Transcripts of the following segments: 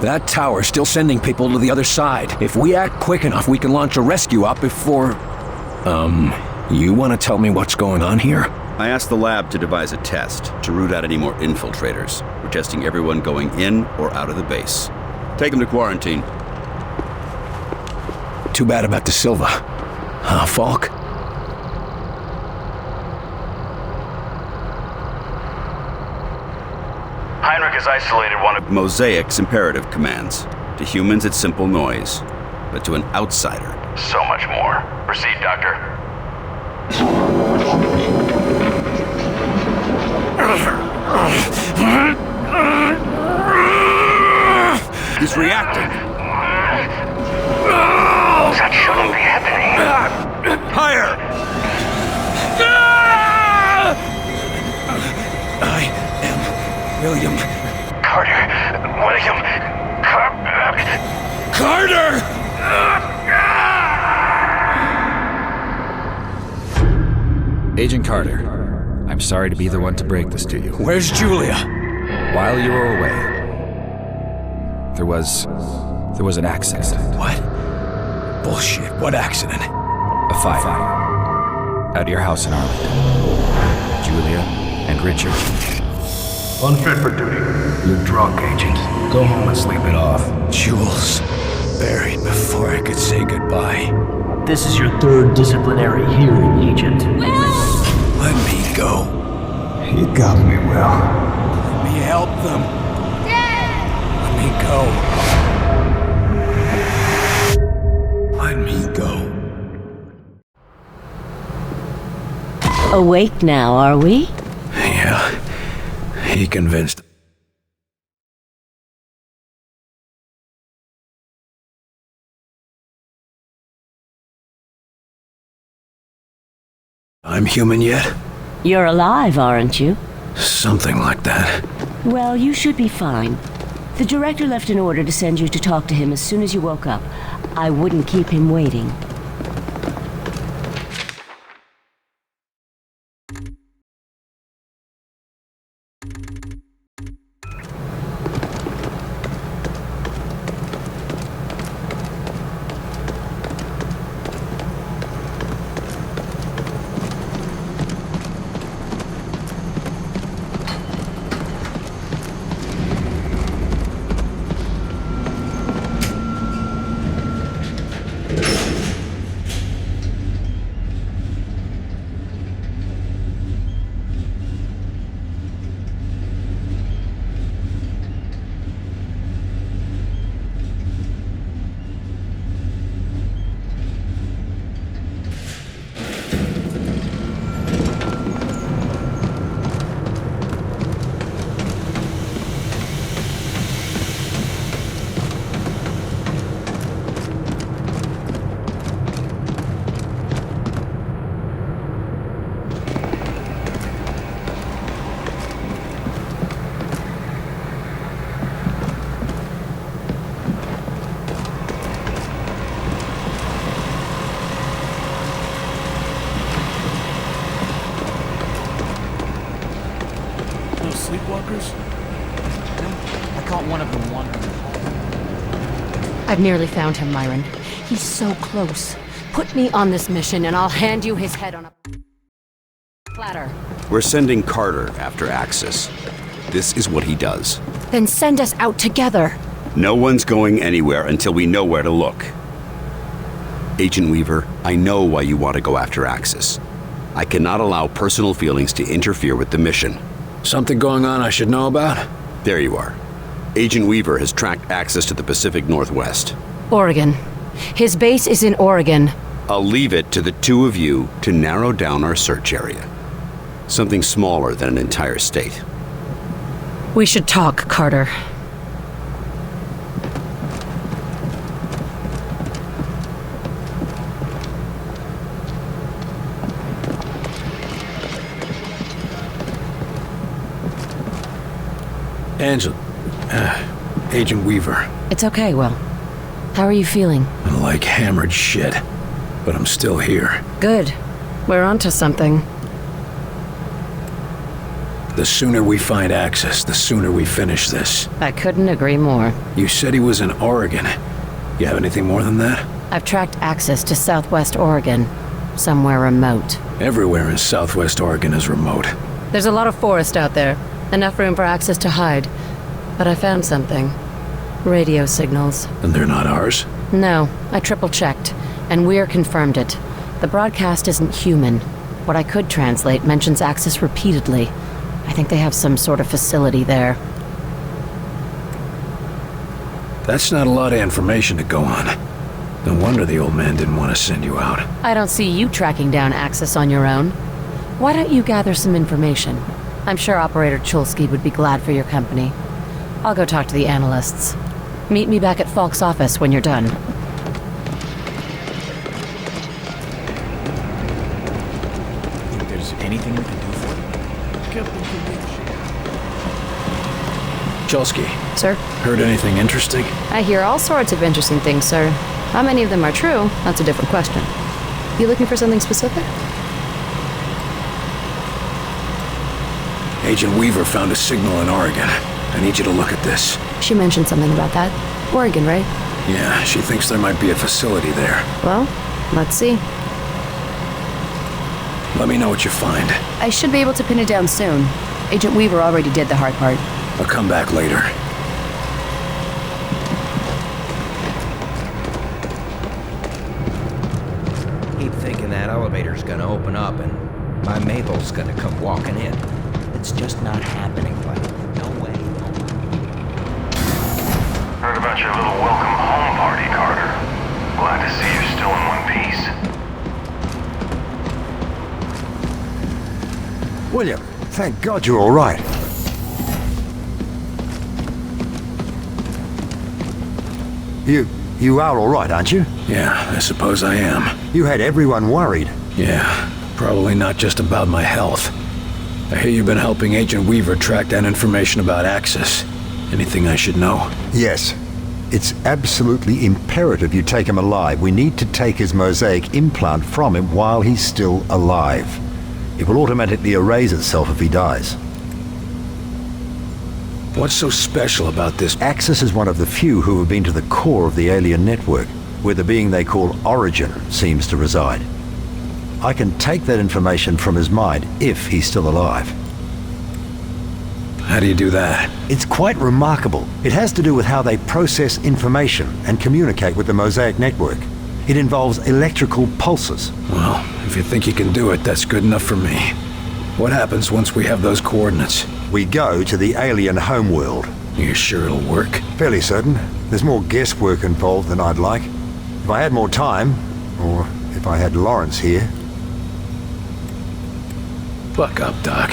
That tower's still sending people to the other side. If we act quick enough, we can launch a rescue op before... You want to tell me what's going on here? I asked the lab to devise a test to root out any more infiltrators. We're testing everyone going in or out of the base. Take them to quarantine. Too bad about De Silva. Falk? Heinrich has isolated one of Mosaic's imperative commands. To humans, it's simple noise. But to an outsider, so much more. Proceed, Doctor. He's reacting. That shouldn't be happening. Higher! I am William. Carter. William. Carter! Agent Carter, I'm sorry to be the one to break this to you. Where's Julia? While you were away, there was an accident. What? Bullshit. What accident? A fire. At your house in Arlington. Julia and Richard. Unfit for duty. You're drunk, Agent. Go home and sleep it off. Jules. Buried before I could say goodbye. This is your third disciplinary hearing, Agent. Let me go. You got me, Will. Let me help them. Let me go. Let me go. Awake now, are we? Yeah. He convinced. I'm human yet? You're alive, aren't you? Something like that. Well, you should be fine. The director left an order to send you to talk to him as soon as you woke up. I wouldn't keep him waiting. Sleepwalkers? I caught one of them wandering. I've nearly found him, Myron. He's so close. Put me on this mission and I'll hand you his head on a platter. We're sending Carter after Axis. This is what he does. Then send us out together. No one's going anywhere until we know where to look. Agent Weaver, I know why you want to go after Axis. I cannot allow personal feelings to interfere with the mission. Something going on I should know about? There you are. Agent Weaver has tracked access to the Pacific Northwest. Oregon. His base is in Oregon. I'll leave it to the two of you to narrow down our search area. Something smaller than an entire state. We should talk, Carter. Angela. Agent Weaver. It's okay, Will. How are you feeling? Like hammered shit. But I'm still here. Good. We're onto something. The sooner we find access, the sooner we finish this. I couldn't agree more. You said he was in Oregon. You have anything more than that? I've tracked access to Southwest Oregon. Somewhere remote. Everywhere in Southwest Oregon is remote. There's a lot of forest out there. Enough room for access to hide. But I found something. Radio signals. And they're not ours? No, I triple-checked, and Weir confirmed it. The broadcast isn't human. What I could translate mentions access repeatedly. I think they have some sort of facility there. That's not a lot of information to go on. No wonder the old man didn't want to send you out. I don't see you tracking down access on your own. Why don't you gather some information? I'm sure Operator Chulsky would be glad for your company. I'll go talk to the analysts. Meet me back at Falk's office when you're done. Think there's anything we can do for you? Chelsky, Sir? heard anything interesting? I hear all sorts of interesting things, sir. How many of them are true? That's a different question. You looking for something specific? Agent Weaver found a signal in Oregon. I need you to look at this. She mentioned something about that. Oregon, right? Yeah, she thinks there might be a facility there. Well, let's see. Let me know what you find. I should be able to pin it down soon. Agent Weaver already did the hard part. I'll come back later. Keep thinking that elevator's gonna open up and my Mabel's gonna come walking in. It's just not happening, buddy. No way, no way. Heard about your little welcome home party, Carter. Glad to see you're still in one piece. William, thank God you're all right. You are all right, aren't you? Yeah, I suppose I am. You had everyone worried. Yeah, probably not just about my health. I hear you've been helping Agent Weaver track down information about Axis. Anything I should know? Yes. It's absolutely imperative you take him alive. We need to take his mosaic implant from him while he's still alive. It will automatically erase itself if he dies. What's so special about this? Axis is one of the few who have been to the core of the alien network, where the being they call Origin seems to reside. I can take that information from his mind if he's still alive. How do you do that? It's quite remarkable. It has to do with how they process information and communicate with the Mosaic network. It involves electrical pulses. Well, if you think you can do it, that's good enough for me. What happens once we have those coordinates? We go to the alien homeworld. You sure it'll work? Fairly certain. There's more guesswork involved than I'd like. If I had more time, or if I had Lawrence here. Buck up, Doc.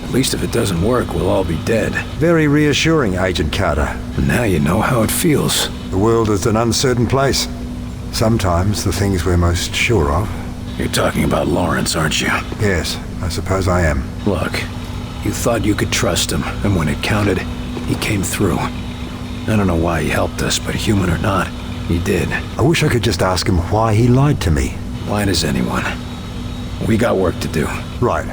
At least if it doesn't work, we'll all be dead. Very reassuring, Agent Carter. And now you know how it feels. The world is an uncertain place. Sometimes the things we're most sure of. You're talking about Lawrence, aren't you? Yes, I suppose I am. Look, you thought you could trust him, and when it counted, he came through. I don't know why he helped us, but human or not, he did. I wish I could just ask him why he lied to me. Why does anyone? We got work to do. Right.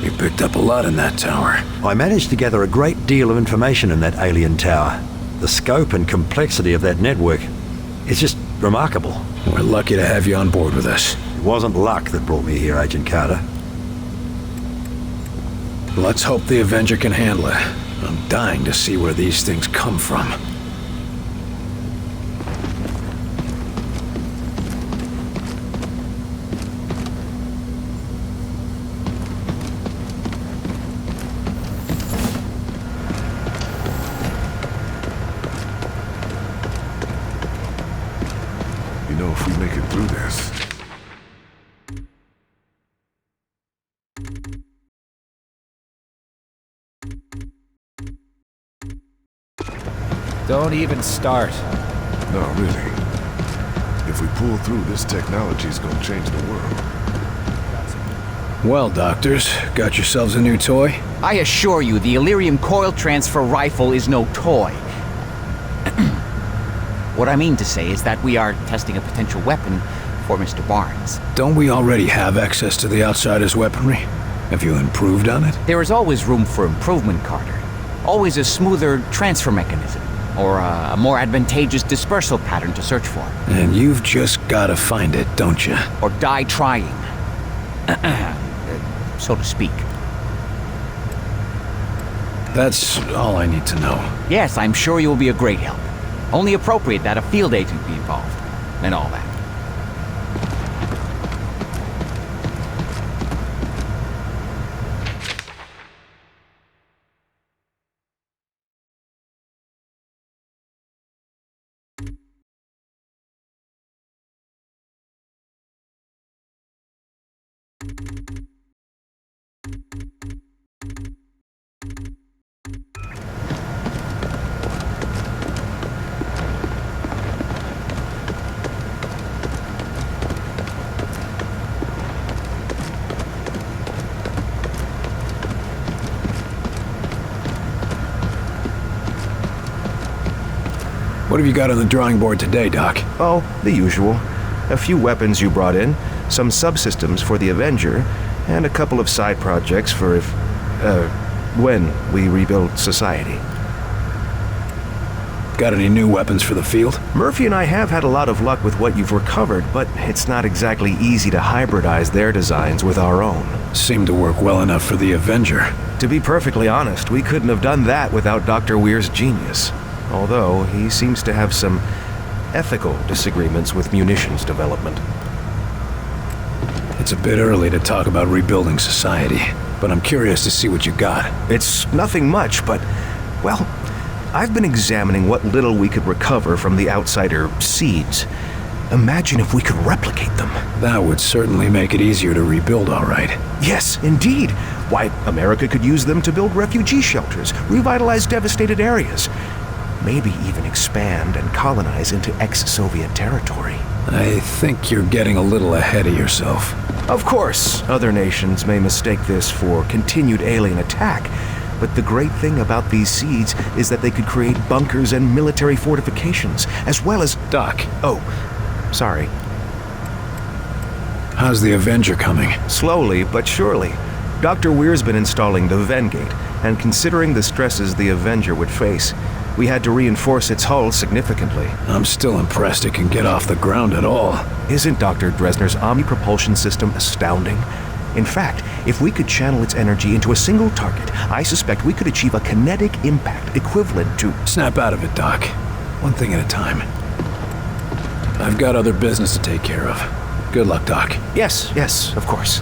You picked up a lot in that tower. I managed to gather a great deal of information in that alien tower. The scope and complexity of that network, it's just remarkable. We're lucky to have you on board with us. It wasn't luck that brought me here, Agent Carter. Let's hope the Avenger can handle it. I'm dying to see where these things come from. You know, if we make it through this... Don't even start. No, really. If we pull through, this technology's gonna change the world. Well, doctors, got yourselves a new toy? I assure you, the Illyrium coil transfer rifle is no toy. What I mean to say is that we are testing a potential weapon for Mr. Barnes. Don't we already have access to the Outsider's weaponry? Have you improved on it? There is always room for improvement, Carter. Always a smoother transfer mechanism, or a more advantageous dispersal pattern to search for. And you've just gotta find it, don't you? Or die trying. So to speak. That's all I need to know. Yes, I'm sure you will be a great help. Only appropriate that a field agent be involved, and all that. What have you got on the drawing board today, Doc? Oh, the usual. A few weapons you brought in, some subsystems for the Avenger, and a couple of side projects for when we rebuild society. Got any new weapons for the field? Murphy and I have had a lot of luck with what you've recovered, but it's not exactly easy to hybridize their designs with our own. Seemed to work well enough for the Avenger. To be perfectly honest, we couldn't have done that without Dr. Weir's genius. Although, he seems to have some ethical disagreements with munitions development. It's a bit early to talk about rebuilding society, but I'm curious to see what you got. It's nothing much, but, well, I've been examining what little we could recover from the outsider seeds. Imagine if we could replicate them. That would certainly make it easier to rebuild, all right. Yes, indeed. Why, America could use them to build refugee shelters, revitalize devastated areas. Maybe even expand and colonize into ex-Soviet territory. I think you're getting a little ahead of yourself. Of course, other nations may mistake this for continued alien attack, but the great thing about these seeds is that they could create bunkers and military fortifications, as well as... Doc. Oh, sorry. How's the Avenger coming? Slowly, but surely. Dr. Weir's been installing the Vengate, and considering the stresses the Avenger would face, we had to reinforce its hull significantly. I'm still impressed it can get off the ground at all. Isn't Dr. Dresner's omni-propulsion system astounding? In fact, if we could channel its energy into a single target, I suspect we could achieve a kinetic impact equivalent to... Snap out of it, Doc. One thing at a time. I've got other business to take care of. Good luck, Doc. Yes, of course.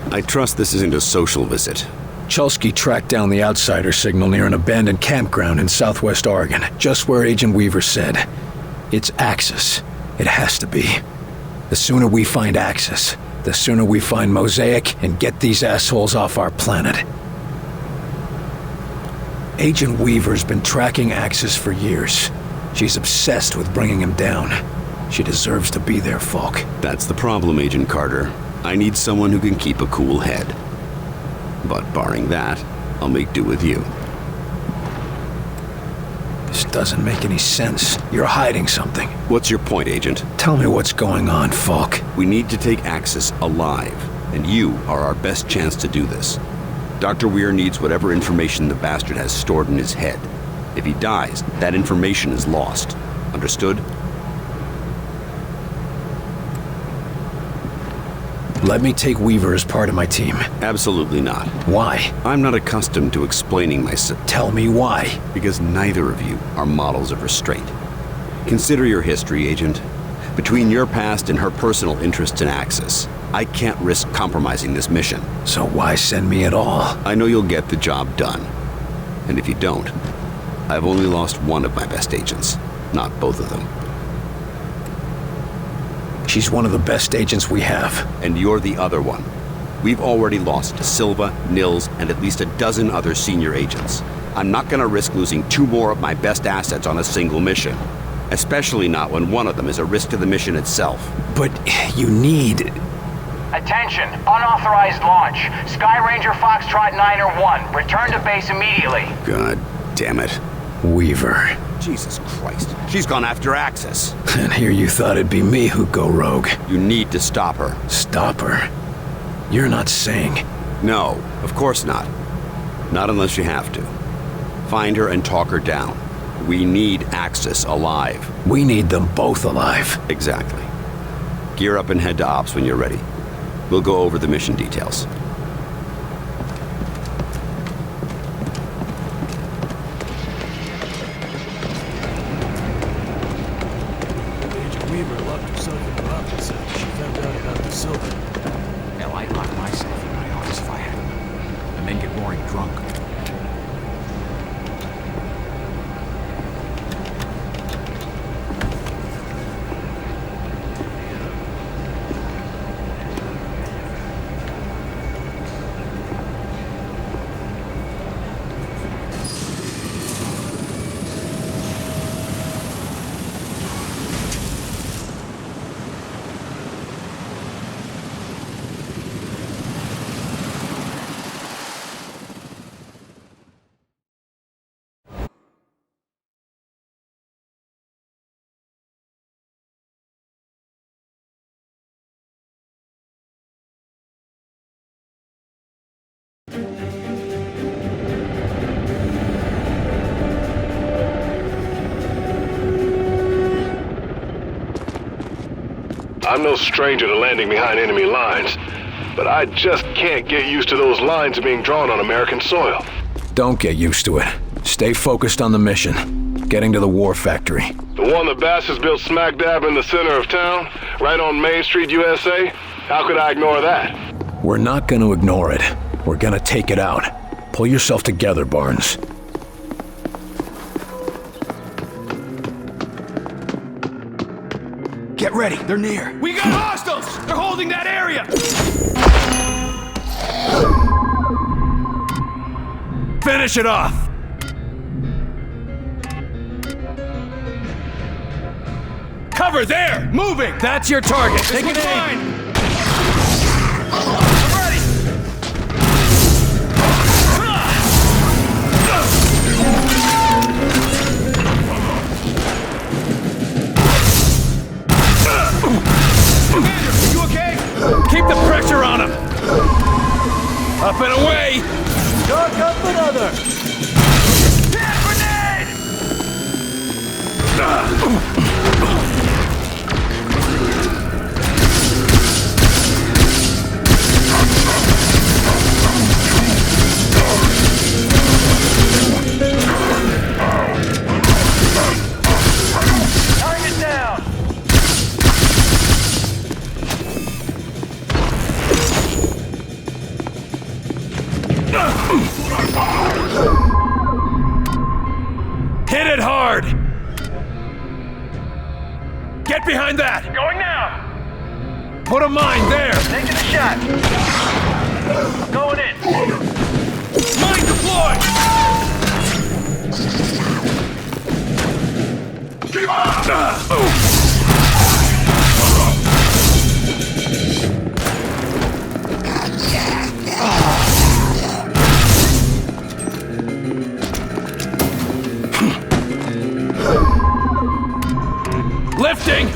I trust this isn't a social visit. Chulsky tracked down the outsider signal near an abandoned campground in southwest Oregon, just where Agent Weaver said. It's Axis. It has to be. The sooner we find Axis, the sooner we find Mosaic and get these assholes off our planet. Agent Weaver's been tracking Axis for years. She's obsessed with bringing him down. She deserves to be there, Falk. That's the problem, Agent Carter. I need someone who can keep a cool head. But barring that, I'll make do with you. This doesn't make any sense. You're hiding something. What's your point, Agent? Tell me what's going on, Falk. We need to take Axis alive, and you are our best chance to do this. Dr. Weir needs whatever information the bastard has stored in his head. If he dies, that information is lost. Understood? Let me take Weaver as part of my team. Absolutely not. Why? I'm not accustomed to explaining myself. Tell me why. Because neither of you are models of restraint. Consider your history, Agent. Between your past and her personal interests in Axis, I can't risk compromising this mission. So why send me at all? I know you'll get the job done. And if you don't, I've only lost one of my best agents, not both of them. She's one of the best agents we have. And you're the other one. We've already lost Silva, Nils, and at least a dozen other senior agents. I'm not gonna risk losing 2 more of my best assets on a single mission. Especially not when one of them is a risk to the mission itself. But you need... Attention! Unauthorized launch. Sky Ranger Foxtrot 9-1. Return to base immediately. God damn it. Weaver. Jesus Christ. She's gone after Axis. And here you thought it'd be me who'd go rogue. You need to stop her. Stop her? You're not saying... No, of course not. Not unless you have to. Find her and talk her down. We need Axis alive. We need them both alive. Exactly. Gear up and head to Ops when you're ready. We'll go over the mission details. Agent Weaver locked herself in her office after she found out about the Silver. Hell, I'd lock myself in my office if I had one. And then get roaring drunk. I'm no stranger to landing behind enemy lines, but I just can't get used to those lines being drawn on American soil. Don't get used to it. Stay focused on the mission. Getting to the war factory. The one the bastards built smack dab in the center of town, right on Main Street, USA? How could I ignore that? We're not gonna ignore it. We're gonna take it out. Pull yourself together, Barnes. Get ready, they're near. We got hostiles! They're holding that area! Finish it off! Cover there! Moving! That's your target! Take it aim! in! I'm ready! Commander, are you okay? Keep the pressure on him! Up and away! Dark up another! Grenade! Target down! Hit it hard! Get behind that! Going now! Put a mine there! Taking a shot! Going in! Mine deployed! Lifting!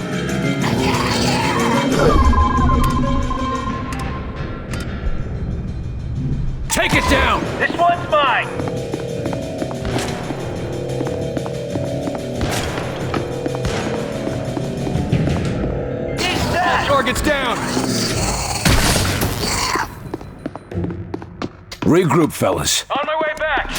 Take it down! This one's mine! Eat that! Target's down! Regroup, fellas. On my way back!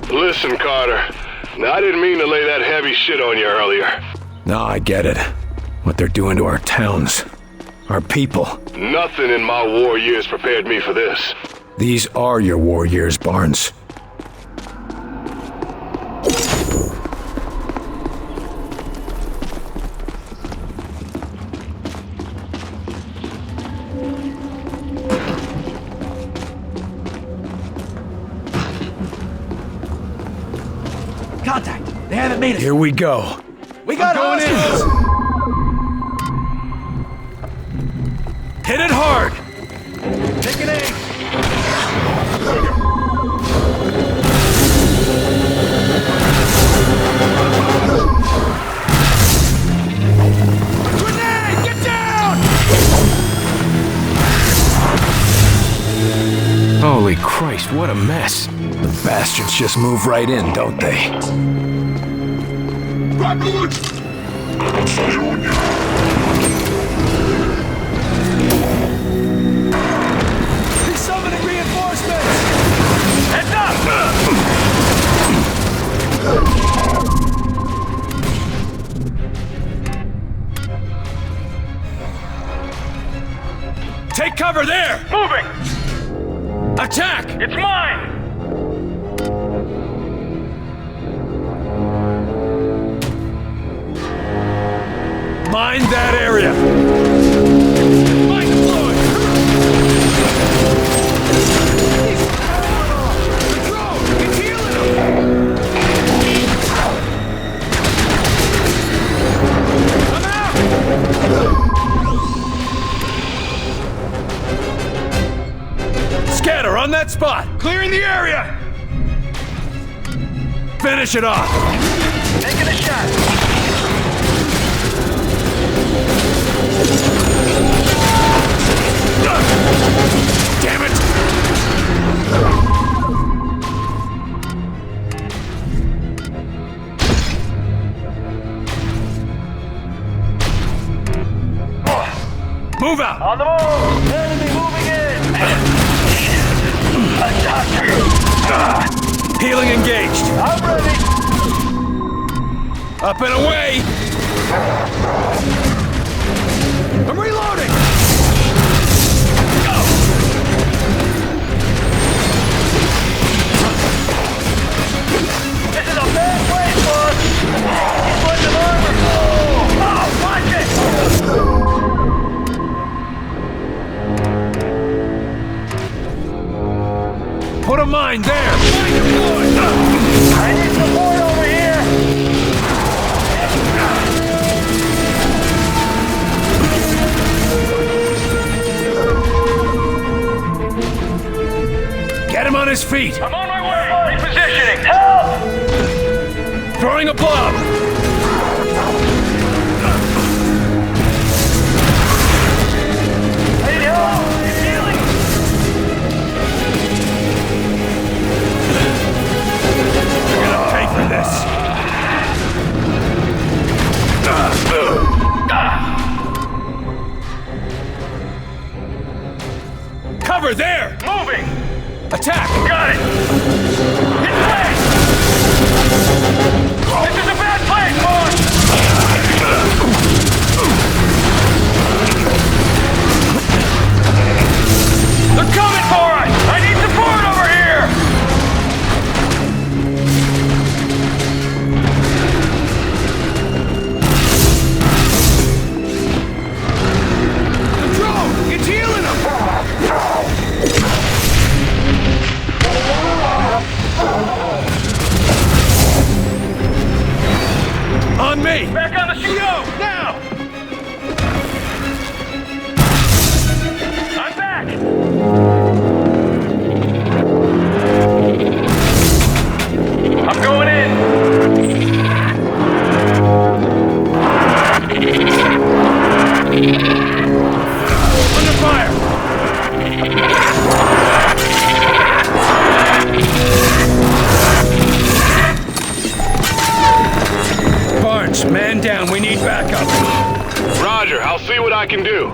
Listen, Carter. Now, I didn't mean to lay that heavy shit on you earlier. No, I get it. What they're doing to our towns. Our people. Nothing in my war years prepared me for this. These are your war years, Barnes. Contact! They haven't made us. Here we go. We got going in. Hit it hard! Take an aim! Grenade! Get down! Holy Christ, what a mess. The bastards just move right in, don't they? He's summoning reinforcements! Heads up! Take cover there! Moving! Attack! It's mine! Mind that area! Mine deployed! Control! It's healing him! I'm out! Scatter on that spot! Clearing the area! Finish it off! Taking a shot! Damn it! Move out! On the move! Enemy moving in! Doctor! Healing engaged! I'm ready! Up and away! I'm reloading! Go! This is a bad place, boss! He's putting some armor! Oh, watch it! Put a mine there! Mine deployed! I need support over here! Get him on his feet! I'm on my way! Repositioning! Help! Throwing a bomb! Need help! Healing! You're gonna pay for this! Cover there! Moving! Attack! Got it! Hit flank! This is a bad place, boss! They're coming for us! I need support over here! Control! It's healing him! On me! Back on the CO! Now! I'm back! I'm going in! Under fire! Barnes, man down. We need backup. Roger, I'll see what I can do.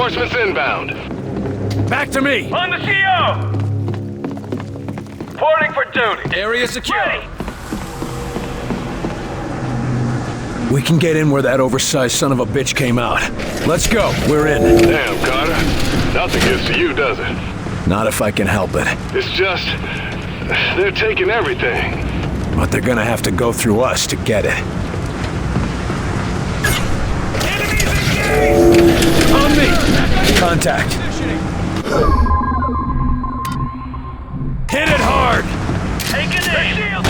Reinforcements inbound. Back to me! On the CO! Reporting for duty. Area secure. Ready. We can get in where that oversized son of a bitch came out. Let's go. We're in. Damn, Carter. Nothing gets to you, does it? Not if I can help it. It's just... they're taking everything. But they're gonna have to go through us to get it. On me! Contact. Hit it hard! Take it in. Shield.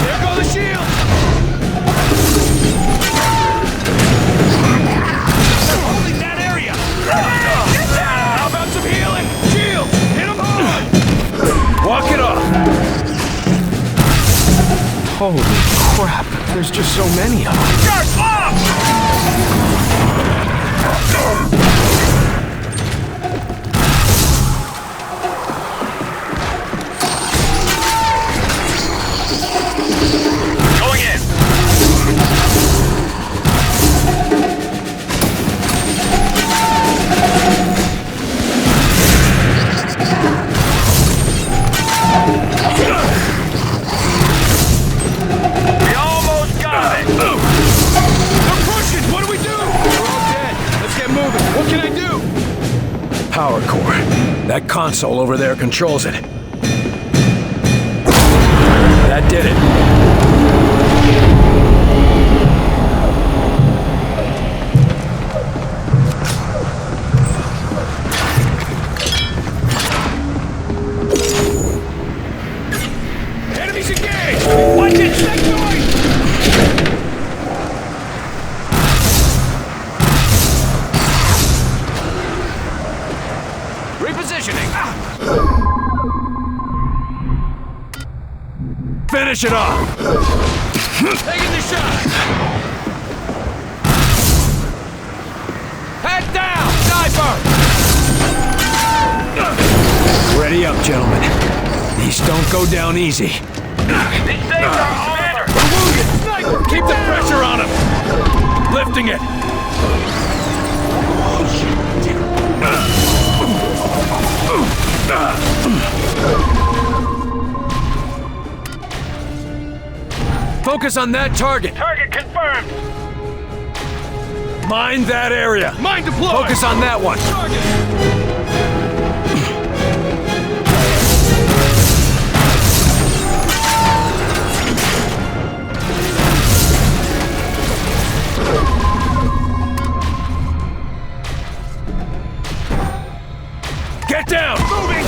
There go the shield! They're holding that area! How about some healing? Shield! Hit them hard! Walk it off! Holy crap, there's just so many of them. Sharp off! Going in. We almost got it. They're pushing! What do we do? They're all dead. Let's get moving. What can I do? Power core. That console over there controls it. That did it. Enemies engaged! Watch it! Sectoid! Repositioning. Finish it off! Taking the shot! Head down, sniper! Ready up, gentlemen. These don't go down easy. These things are armor. We're wounded! Sniper! Keep the pressure on him! Lifting it! Focus on that target. Target confirmed. Mind that area. Mine deployed! Focus on that one. Get down! Moving!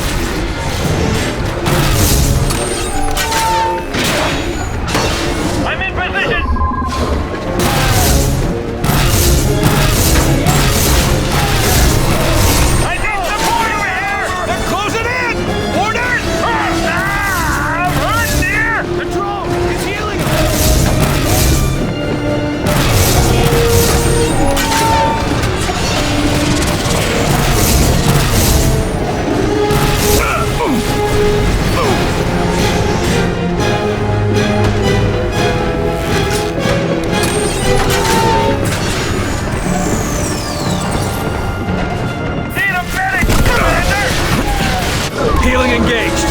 I'm in position. I need support over here. They're closing in! Orders! I'm hurting here. Control! He's healing Need a medic. Commander. Healing engaged.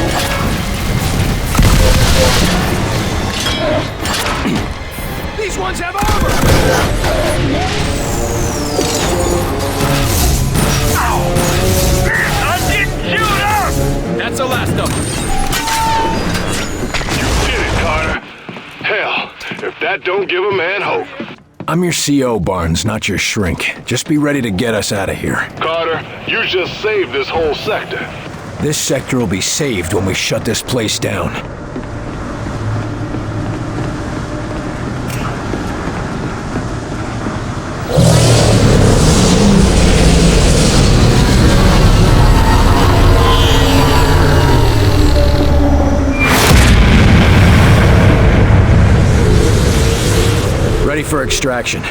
These ones have armor! I'm getting chewed up. That's the last of them. You did it, Carter. Hell, if that don't give a man hope. I'm your CO, Barnes, not your shrink. Just be ready to get us out of here. Carter, you just saved this whole sector. This sector will be saved when we shut this place down. Ready for extraction.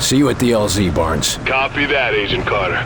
See you at the LZ, Barnes. Copy that, Agent Carter.